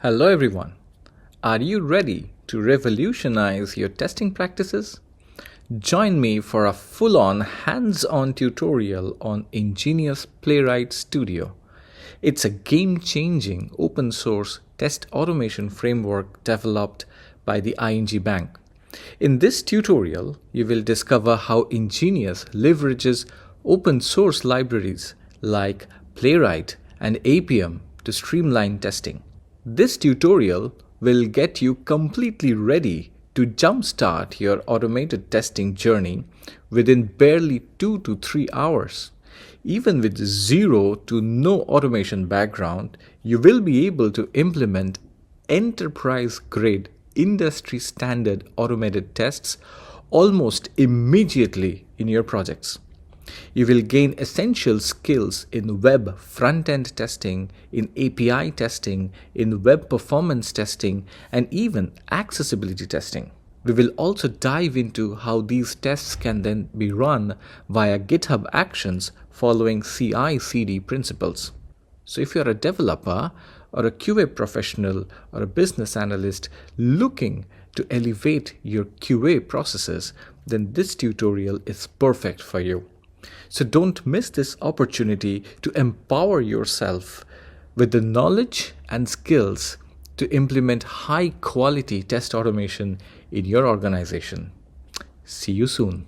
Hello everyone. Are you ready to revolutionize your testing practices? Join me for a full-on hands-on tutorial on INGenious Playwright Studio. It's a game-changing open source test automation framework developed by the ING Bank. In this tutorial, you will discover how INGenious leverages open source libraries like Playwright and Appium to streamline testing. This tutorial will get you completely ready to jumpstart your automated testing journey within barely 2 to 3 hours. Even with zero to no automation background, you will be able to implement enterprise-grade, industry-standard automated tests almost immediately in your projects. You will gain essential skills in web front-end testing, in API testing, in web performance testing, and even accessibility testing. We will also dive into how these tests can then be run via GitHub Actions following CICD principles. So if you're a developer or a QA professional or a business analyst looking to elevate your QA processes, then this tutorial is perfect for you. So don't miss this opportunity to empower yourself with the knowledge and skills to implement high quality test automation in your organization. See you soon.